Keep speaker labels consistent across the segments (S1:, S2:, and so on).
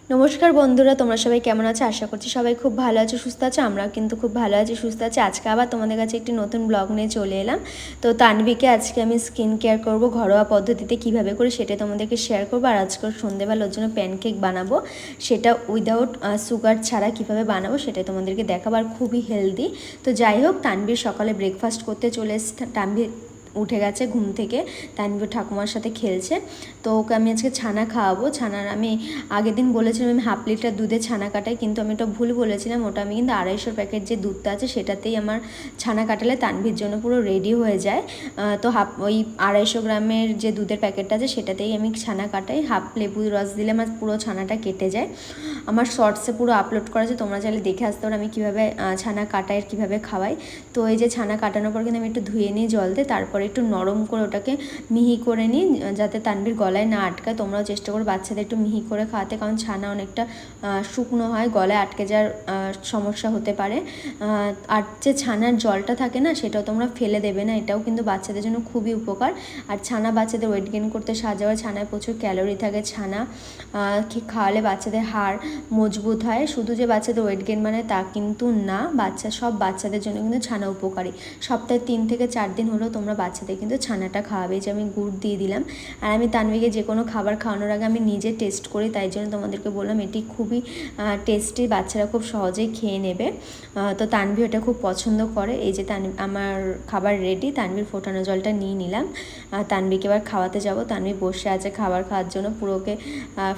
S1: নমস্কার বন্ধুরা, তোমরা সবাই কেমন আছো? আশা করছি সবাই খুব ভালো আছো, সুস্থ আছো। আমরা কিন্তু খুব ভালো আছি, সুস্থ আছি। আজকে আবার তোমাদের কাছে একটি নতুন ব্লগ নিয়ে চলে এলাম। তো তানভীকে আজকে আমি স্কিন কেয়ার করব ঘরোয়া পদ্ধতিতে, কিভাবে করে সেটা তোমাদেরকে শেয়ার করবো। আর আজকে সন্ধ্যেবেলা ওর জন্য প্যানকেক বানাবো, সেটা উইদাউট সুগার ছাড়া কিভাবে বানাবো সেটাই তোমাদেরকে দেখাবো, আর খুবই হেলদি। তো যাই হোক, তানভীর সকালে ব্রেকফাস্ট করতে চলে এসেছে। তানভীর উঠে গেছে ঘুম থেকে, তানভীর ঠাকুমার সাথে খেলছে। তো ওকে আমি আজকে ছানা খাওয়াবো। ছানার আমি আগের দিন বলেছিলাম আমি 1/2 লিটার দুধে ছানা কাটাই, কিন্তু আমি ওটা ভুল বলেছিলাম। ওটা আমি কিন্তু 250 প্যাকেট যে দুধটা আছে সেটাতেই আমার ছানা কাটালে তানভীর জন্য পুরো রেডি হয়ে যায়। তো ওই 250 গ্রামের যে দুধের প্যাকেটটা আছে সেটাতেই আমি ছানা কাটাই। হাফ লেবুর রস দিলে আমার পুরো ছানাটা কেটে যায়। আমার শর্টসে পুরো আপলোড করা আছে, তোমরা চাইলে দেখে আসতে পারো আমি কীভাবে ছানা কাটাই আর কীভাবে খাওয়াই। তো এই যে ছানা কাটানোর পর কিন্তু আমি একটু ধুয়ে নিই জল দিয়ে, তারপরে একটু নরম করে ওটাকে মিহি করে নিই যাতে তানভীর গলায় না আটকায়। তোমরাও চেষ্টা করো বাচ্চাদের একটু মিহি করে খাওয়াতে, কারণ ছানা অনেকটা শুকনো হয়, গলায় আটকে যাওয়ার সমস্যা হতে পারে। আর যে ছানার জলটা থাকে না, সেটাও তোমরা ফেলে দেবে না, এটাও কিন্তু বাচ্চাদের জন্য খুবই উপকার। আর ছানা বাচ্চাদের ওয়েট গেইন করতে সাহায্য করে। ছানায় প্রচুর ক্যালোরি থাকে। ছানা খাওয়ালে বাচ্চাদের হাড় মজবুত হয়। শুধু যে বাচ্চাদের ওয়েট গেইন মানে তা কিন্তু না, সব বাচ্চাদের জন্য কিন্তু ছানা উপকারী। সপ্তাহে 3 থেকে 4 দিন হলেও তোমরা বাচ্চাদের কিন্তু ছানাটা খাওয়াবে। যে আমি গুড় দিয়ে দিলাম। আর আমি তানভীকে যে কোনো খাবার খাওয়ানোর আগে আমি নিজে টেস্ট করি, তাই জন্য তোমাদেরকে বললাম এটি খুবই টেস্টি, বাচ্চারা খুব সহজেই খেয়ে নেবে। তো তানভী এটা খুব পছন্দ করে। এই যে আমার খাবার রেডি, তানভীর ফোটানো জলটা নিয়ে নিলাম। তানভীকে এবার খাওয়াতে যাব। তানভী বসে আছে খাবার খাওয়ার জন্য। পুরোকে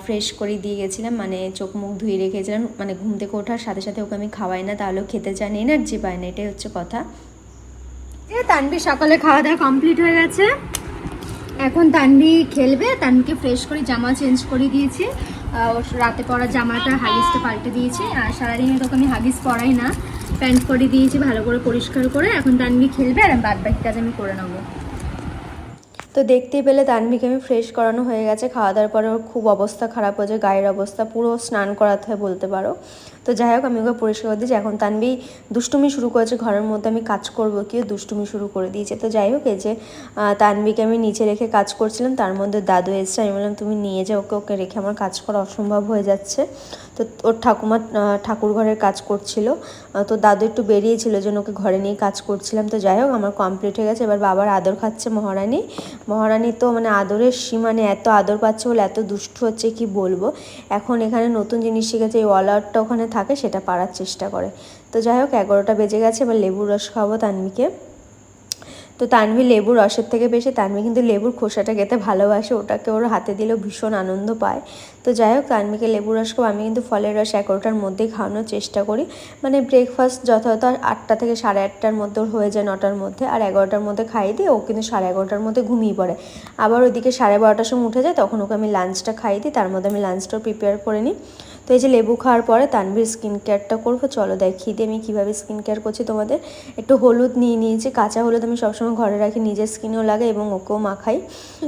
S1: ফ্রেশ করে দিয়ে গেছিলাম, মানে চোখ মুখ ধুয়ে রেখেছিলাম। মানে ঘুম থেকে ওঠার সাথে সাথে ওকে আমি খাওয়াই না, তাহলেও খেতে চায় না, এনার্জি পায় না, এটাই হচ্ছে কথা। তানভীর সকালে খাওয়া দাওয়া কমপ্লিট হয়ে গেছে। এখন তানভী খেলবে। তানভীকে ফ্রেশ করে জামা চেঞ্জ করে দিয়েছি। রাতে পরা জামাটা হাগিসটা পাল্টে দিয়েছি। আর সারাদিনে তোকে আমি হাগিস পরাই না, প্যান্ট করে দিয়েছি ভালো করে পরিষ্কার করে। এখন তানভী খেলবে আর বাদ বাকি কাজ আমি করে নেবো। তো দেখতেই পেলে তানভীকে আমি ফ্রেশ করানো হয়ে গেছে। খাওয়া দাওয়ার পরে ওর খুব অবস্থা খারাপ হয়ে যায়, গায়ের অবস্থা পুরো স্নান করাতে হয় বলতে পারো। তো যাই হোক, আমি ওকে পরিষ্কার করে দিয়েছি। এখন তানভী দুষ্টুমি শুরু করেছে ঘরের মধ্যে, আমি কাজ করবো কি দুষ্টুমি শুরু করে দিয়েছে। তো যাই হোক, এই যে তানভীকে আমি নিচে রেখে কাজ করছিলাম, তার মধ্যে দাদু এসছে। আমি বললাম তুমি নিয়ে যাও ওকে, ওকে রেখে আমার কাজ করা অসম্ভব হয়ে যাচ্ছে। তো ওর ঠাকুর ঘরের কাজ করছিল। তো দাদু একটু বেরিয়েছিল, জন্য ওকে ঘরে নিয়ে কাজ করছিলাম। তো যাই হোক, আমার কমপ্লিট হয়ে গেছে। এবার বাবার আদর খাচ্ছে মহারানী। মহারানী তো মানে আদরের সীমানে, এত আদর পাচ্ছে বলে এত দুষ্টু হচ্ছে কি বলবো। এখন এখানে নতুন জিনিস শিখেছে, এই ওয়ালারটা ওখানে থাকে সেটা পারার চেষ্টা করে। তো যাই হোক, 11টা বেজে গেছে। এবার লেবুর রস খাওয়াবো তানভীকে। তো তানভী লেবুর রসের থেকে বেশি তানভী কিন্তু লেবুর খোসাটা খেতে ভালোবাসে, ওটাকে ওর হাতে দিলেও ভীষণ আনন্দ পায়। তো যাই হোক, তানভীকে লেবুর রস খাবো। আমি কিন্তু ফলের রস 11টার মধ্যেই খাওয়ানোর চেষ্টা করি। মানে ব্রেকফাস্ট যথাযথ 8টা থেকে 8:30টার মধ্যে ওর হয়ে যায়, 9টার মধ্যে। আর 11টার মধ্যে খাইয়ে দিই, ও কিন্তু 11:30টার মধ্যে ঘুমিয়ে পড়ে। আবার ওইদিকে 12:30টার সময় উঠে যায়, তখন ওকে আমি লাঞ্চটা খাইয়ে দিই, তার মধ্যে আমি লাঞ্চটাও প্রিপেয়ার করে নিই। তো এই যে লেবু খাওয়ার পরে তানভীর স্কিন কেয়ারটা করবো। চলো দেখিয়ে দিই আমি কীভাবে স্কিন কেয়ার করছি তোমাদের। একটু হলুদ নিয়ে নিয়েছি, কাঁচা হলুদ আমি সবসময় ঘরে রাখি, নিজের স্কিনেও লাগে এবং ওকেও মাখাই।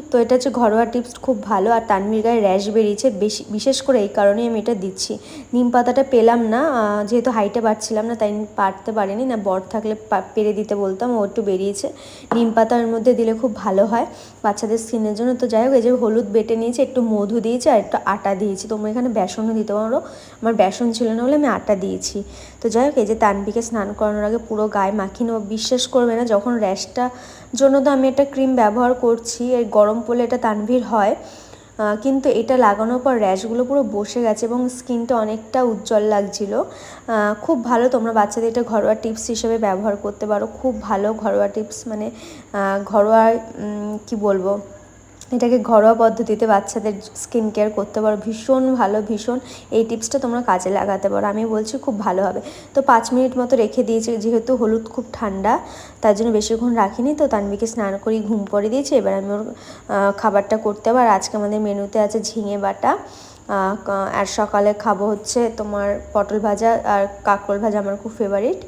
S1: তো এটা হচ্ছে ঘরোয়া টিপস, খুব ভালো। আর তানভীর গায়ে র্যাশ বেরিয়েছে বিশেষ করে এই কারণেই আমি এটা দিচ্ছি। নিম পাতাটা পেলাম না, যেহেতু হাইটে পারছিলাম না তাই পারতে পারিনি, না বর থাকলে পেরে দিতে বলতাম। ও একটু বেরিয়েছে। নিম পাতার মধ্যে দিলে খুব ভালো হয় বাচ্চাদের স্কিনের জন্য। তো যাই হোক, এই যে হলুদ বেটে নিয়েছি, একটু মধু দিয়েছি আর একটু আটা দিয়েছি। তোমরা এখানে বেসনও দিতে পারো, আমার বেসন ছিল না বলে আমি আটা দিয়েছি। তো যাই হোক, এই যে তানভীকে স্নান করানোর আগে পুরো গায়ে মাখিয়ে নেবো। বিশ্বাস করবে না, যখন র্যাশটা জন্য তো আমি একটা ক্রিম ব্যবহার করছি, এই গরম পড়লে এটা তানভীর হয়, কিন্তু এটা লাগানোর পর র্যাশগুলো পুরো বসে গেছে এবং স্কিনটা অনেকটা উজ্জ্বল লাগছিল। খুব ভালো, তোমরা বাচ্চাদের এটা ঘরোয়া টিপস হিসেবে ব্যবহার করতে পারো। খুব ভালো ঘরোয়া টিপস, মানে ঘরোয়া কি বলবো, এটাকে ঘরোয়া পদ্ধতিতে বাচ্চাদের স্কিন কেয়ার করতে পারো। ভীষণ ভালো, ভীষণ। এই টিপসটা তোমরা কাজে লাগাতে পারো, আমি বলছি খুব ভালো হবে। তো 5 মিনিট মতো রেখে দিয়েছি, যেহেতু হলুদ খুব ঠান্ডা তার জন্য বেশিক্ষণ রাখিনি। তো তানভীকে স্নান করিয়ে ঘুম পড়ে দিয়েছি। এবার আমি ওর খাবারটা করতে হবে। আর আজকে আমাদের মেনুতে আছে ঝিঙে বাটা, আর সকালে খাবো হচ্ছে তোমার পটল ভাজা আর কাঁকরোল ভাজা, আমার খুব ফেভারিট।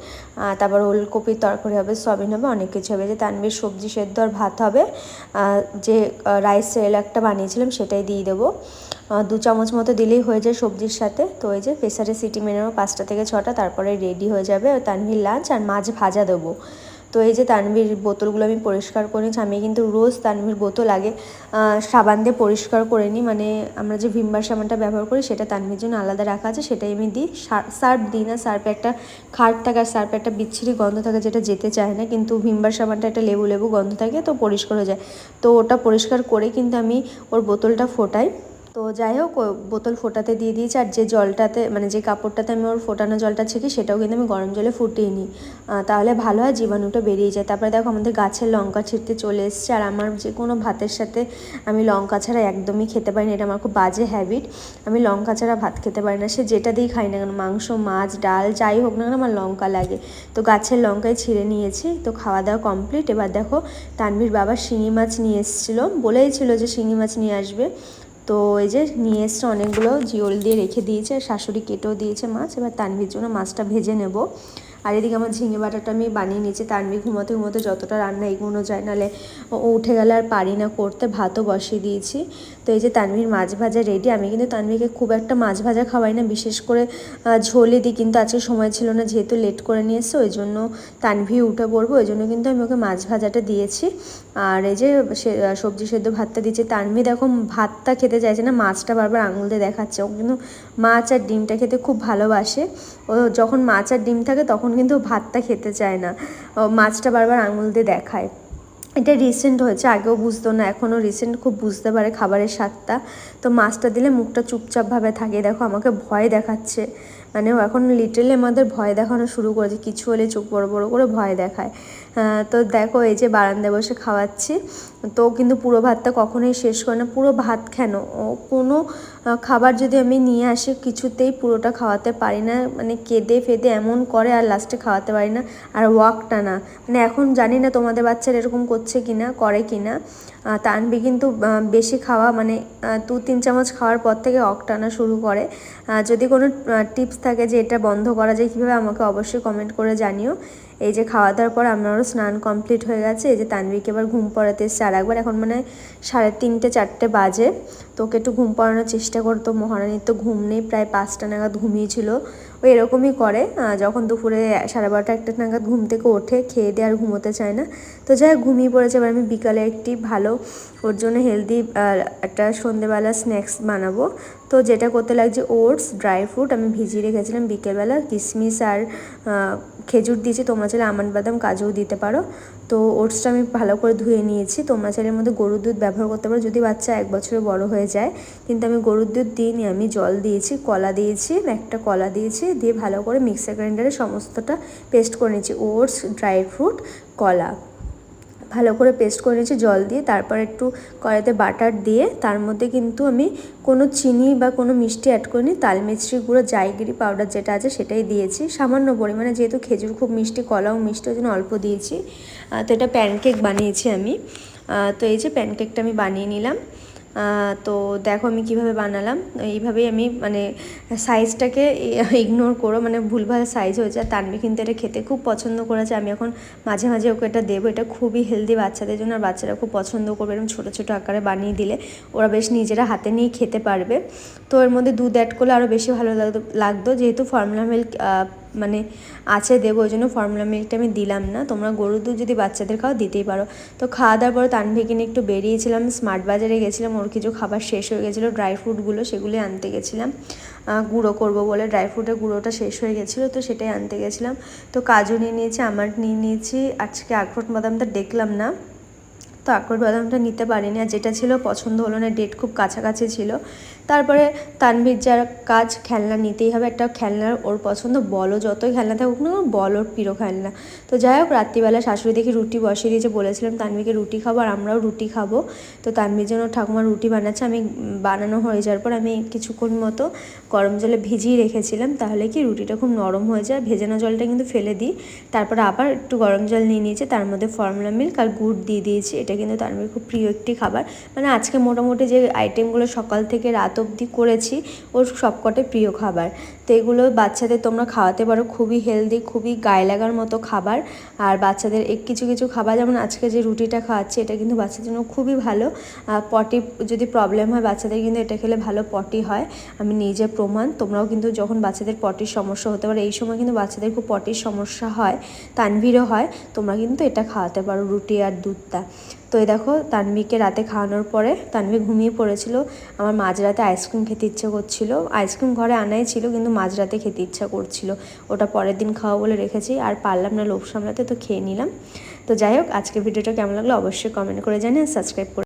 S1: তারপর ওলকপির তরকারি হবে, সয়াবিন হবে, অনেক কিছু হবে। যে তানভীর সবজি সেদ্ধ আর ভাত হবে। যে রাইস একটা বানিয়েছিলাম সেটাই দিয়ে দেবো। 2 চামচ মতো দিলেই হয়ে যায় সবজির সাথে। তো এই যে প্রেসারে সিটি মেরে নেবো 5টা থেকে 6টা, তারপরে রেডি হয়ে যাবে তানভীর লাঞ্চ। আর মাছ ভাজা দেবো। তো তো এই যে তানভীর বোতলগুলো আমি পরিষ্কার করে নিচ্ছি। আমি কিন্তু রোজ তানভীর বোতল আগে সাবান দিয়ে পরিষ্কার করে নিই, মানে আমরা যে ভিম বার সাবানটা ব্যবহার করি সেটা তানভীর জন্য আলাদা রাখা আছে, সেটাই আমি দিই। সার্ফ দিই না, সার্ফে একটা খাট থাকে আর সার্ফে একটা বিচ্ছিরি গন্ধ থাকে যেটা যেতে চায় না, কিন্তু ভিম বার সাবানটা একটা লেবু লেবু গন্ধ থাকে, তো পরিষ্কার হয়ে যায়। তো ওটা পরিষ্কার করে কিন্তু আমি ওর বোতলটা ফোটাই। তো যাই হোক, বোতল ফোটাতে দিয়ে দিয়েছি। আর যে জলটাতে মানে যে কাপড়টাতে আমি ওর ফোটানো জলটা ছেঁকি সেটাও কিন্তু আমি গরম জলে ফুটিয়ে নিই, তাহলে ভালো হয়, জীবাণুটা বেরিয়ে যায়। তারপরে দেখো আমাদের গাছের লঙ্কা ছিঁড়তে চলে এসছে। আর আমার যে কোনো ভাতের সাথে আমি লঙ্কা ছাড়া একদমই খেতে পারি না, এটা আমার খুব বাজে হ্যাবিট। আমি লঙ্কা ছাড়া ভাত খেতে পারি না, সে যেটা দিয়েই খাই না কেন, মাংস মাছ ডাল যাই হোক না কেন আমার লঙ্কা লাগে। তো গাছের লঙ্কাই ছিঁড়ে নিয়েছি। তো খাওয়া দাওয়া কমপ্লিট। এবার দেখো তানভীর বাবা শিঙি মাছ নিয়ে এসেছিলো, বলেইছিল যে শিঙি মাছ নিয়ে আসবে। তো এই যে নিয়ে এসছে অনেকগুলো, জিওল দিয়ে রেখে দিয়েছে, শাশুড়ি কেটেও দিয়েছে মাছ। এবার তানভীর জন্য মাছটা ভেজে নেব। আর এদিকে আমার ঝিঙে বাটাটা আমি বানিয়ে নিয়েছি। তানভীর ঘুমোতে ঘুমোতে যতটা রান্না এগোনো যায়, নাহলে ও উঠে গেলে আর পারি না করতে। ভাতও বসিয়ে দিয়েছি। তো এই যে তানভীর মাছ ভাজা রেডি। আমি কিন্তু তানভীরকে খুব একটা মাছ ভাজা খাওয়াই না, বিশেষ করে ঝোলে দিই, কিন্তু আজকে সময় ছিল না, যেহেতু লেট করে নিয়ে এসছে ওই জন্য তানভীর উঠে পড়বো, ওই জন্য কিন্তু আমি ওকে মাছ ভাজাটা দিয়েছি। আর এই যে সবজি সেদ্ধ ভাতটা দিয়েছি। তানভীর দেখো ভাতটা খেতে চাইছে না, মাছটা বারবার আঙুল দিয়ে দেখাচ্ছে। ও কিন্তু মাছ আর ডিমটা খেতে খুব ভালোবাসে। ও যখন মাছ আর ডিম থাকে তখন কিন্তু ভাতটা খেতে চায় না, মাছটা বারবার আঙুল দিয়ে দেখায়। এটা রিসেন্ট হয়েছে, আগেও বুঝতো না, এখনও রিসেন্ট খুব বুঝতে পারে খাবারের স্বাদটা। তো মাছটা দিলে মুখটা চুপচাপভাবে থাকে। দেখো আমাকে ভয় দেখাচ্ছে, মানে ও এখন লিটারেলি আমাদের ভয় দেখানো শুরু করেছে, কিছু হলে চোখ বড় বড় করে ভয় দেখায়। তো দেখো এই যে বারান্দায় বসে খাওয়াচ্ছি। তো কিন্তু পুরো ভাতটা কখনোই শেষ করে না, পুরো ভাত কেন, ও কোনো খাবার যদি আমি নিয়ে আসি কিছুতেই পুরোটা খাওয়াতে পারি না, মানে কেঁদে ফেদে এমন করে আর লাস্টে খাওয়াতে পারি না। আর ওয়াকটা না, মানে এখন জানি না তোমাদের বাচ্চারা এরকম করছে কি না, করে কি না। তানভি কিন্তু বেশি খাওয়া মানে 2-3 চামচ খাওয়ার পর থেকে টানা শুরু করে। যদি কোনো টিপস থাকে যে এটা বন্ধ করা যায় কীভাবে, আমাকে অবশ্যই কমেন্ট করে জানিও। এই যে খাওয়া দাওয়ার পর আমারও স্নান কমপ্লিট হয়ে গেছে। এই যে তানভিকে এবার ঘুম পড়াতে এসছে আর একবার, এখন মানে 3:30-4 বাজে। তো ওকে একটু ঘুম পড়ানোর চেষ্টা করতো। মহারানীর তো ঘুম নেই, প্রায় 5টা নাগাদ ঘুমিয়েছিল। ও এরকমই করে, যখন দুপুরে 12:30-1টা নাগাদ ঘুম থেকে ওঠে, খেয়ে দিয়ে আর ঘুমোতে চায় না। তো যাই হোক ঘুমিয়ে পড়েছে। এবার আমি বিকালে একটি ভালো ওর জন্য হেলদি একটা সন্ধেবেলা স্ন্যাক্স বানাবো। তো যেটা করতে লাগছে ওটস, ড্রাই ফ্রুট আমি ভিজিয়ে রেখেছিলাম বিকেলবেলা, কিশমিশ আর খেজুর দিয়েছি, তোমরা চাইলে আমন্ড বাদাম কাজুও দিতে পারো। তো ওটসটা আমি ভালো করে ধুয়ে নিয়েছি। তোমরা চাইলে এর মধ্যে গরুর দুধ ব্যবহার করতে পারো যদি বাচ্চা 1 বছরে বড় হয়ে যায়, কিন্তু আমি গরুর দুধ দিইনি, আমি জল দিয়েছি, কলা দিয়েছি, একটা কলা দিয়েছি, দিয়ে ভালো করে মিক্সার গ্রাইন্ডারে সমস্তটা পেস্ট করে নিয়েছি। ওটস, ড্রাই ফ্রুট, কলা ভালো করে পেস্ট করে নিয়েছি জল দিয়ে। তারপর একটু কড়াইতে বাটার দিয়ে তার মধ্যে কিন্তু আমি কোনো চিনি বা কোনো মিষ্টি অ্যাড করিনি, তাল মিছরি গুঁড়ো, জাইগিরি পাউডার যেটা আছে সেটাই দিয়েছি সামান্য পরিমাণে, যেহেতু খেজুর খুব মিষ্টি, কলাও মিষ্টি, ওই জন্য অল্প দিয়েছি। তো এটা প্যানকেক বানিয়েছি আমি। তো এই যে প্যানকেকটা আমি বানিয়ে নিলাম। তো দেখো আমি কিভাবে বানালাম, এইভাবেই আমি মানে সাইজটাকে ইগনোর করো, মানে ভুলভাল সাইজ হয়েছে। আর তানভি কিন্তু এটা খেতে খুব পছন্দ করেছে, আমি এখন মাঝে মাঝে ওকে এটা দেবো। এটা খুবই হেলদি বাচ্চাদের জন্য, আর বাচ্চারা খুব পছন্দ করবে। এরকম ছোটো ছোটো আকারে বানিয়ে দিলে ওরা বেশ নিজেরা হাতে নিয়ে খেতে পারবে। তো এর মধ্যে দুধ অ্যাড করলে আরও বেশি ভালো লাগতো, যেহেতু ফর্মুলা মিল্ক মানে আছে দেবো, ওই জন্য ফর্মুলা মিল্কটা আমি দিলাম না। তোমরা গরুর দুধ যদি বাচ্চাদের খাও দিতেই পারো। তো খাওয়া দাওয়ার পরে তানভিকে নিয়ে একটু বেরিয়েছিলাম, স্মার্ট বাজারে গেছিলাম, ওর কিছু খাবার শেষ হয়ে গেছিলো, ড্রাই ফ্রুটগুলো সেগুলি আনতে গেছিলাম। গুঁড়ো করবো বলে ড্রাই ফ্রুটের গুঁড়োটা শেষ হয়ে গেছিলো, তো সেটাই আনতে গেছিলাম। তো কাজু নিয়ে নিয়েছি, আমন্ড নিয়ে নিয়েছি, আজকে আখরোট বাদামটা দেখলাম না, তো আখরোট বাদামটা নিতে পারিনি। আর যেটা ছিল পছন্দ হলো না, ডেট খুব কাছাকাছি ছিল। তারপরে তানভীর যার কাজ, খেলনা নিতেই হবে, একটা খেলনার ওর পছন্দ, বলো যতই খেলনা থাকুক না বল ওর প্রিয় খেলনা। তো যাই হোক রাত্রিবেলা শাশুড়ি দেখি রুটি বসিয়ে দিয়েছে, বলেছিলাম তানভীকে রুটি খাবো আর আমরাও রুটি খাবো। তো তানভীর জন্য ঠাকুমা রুটি বানাচ্ছে, আমি বানানো হয়ে যাওয়ার পর আমি কিছুক্ষণ মতো গরম জলে ভিজিয়ে রেখেছিলাম, তাহলে কি রুটিটা খুব নরম হয়ে যায়। ভেজানো জলটা কিন্তু ফেলে দিই, তারপর আবার একটু গরম জল নিয়ে নিয়েছি, তার মধ্যে ফর্মুলা মিল্ক আর গুড় দিয়ে দিয়েছি। এটা কিন্তু তানভীর খুব প্রিয় একটি খাবার, মানে আজকে মোটামুটি যে আইটেমগুলো সকাল থেকে রাত অবধি করেছি ওর সবকটাই প্রিয় খাবার। তো এগুলো বাচ্চাদের তোমরা খাওয়াতে পারো, খুবই হেলদি, খুবই গায়ে লাগার মতো খাবার। আর বাচ্চাদের কিছু কিছু খাবার, যেমন আজকে যে রুটিটা খাওয়াচ্ছি এটা কিন্তু বাচ্চাদের জন্য খুবই ভালো। পটি যদি প্রবলেম হয় বাচ্চাদের কিন্তু এটা খেলে ভালো পটি হয়, আমি নিজে প্রমাণ। তোমরাও কিন্তু যখন বাচ্চাদের পটির সমস্যা হতে পারে, এই সময় কিন্তু বাচ্চাদের খুব পটির সমস্যা হয়, তানভীরও হয়, তোমরা কিন্তু এটা খাওয়াতে পারো রুটি আর দুধটা। তো এই দেখো তানভীরকে রাতে খাওয়ানোর পরে তানভীর ঘুমিয়ে পড়েছিল। আমার মাঝরাতে আইসক্রিম খেতে ইচ্ছে করছিল, আইসক্রিম ঘরে আনাই ছিল কিন্তু মাঝরাতে খেতে ইচ্ছা করছিল, ওটা পরের দিন খাওয়া বলে রেখেছি, আর পারলাম না লোভ সামলাতে, তো খেয়ে নিলাম। তো যাই হোক, আজকের ভিডিওটা কেমন লাগলো অবশ্যই কমেন্ট করে জানিয়ে সাবস্ক্রাইব করে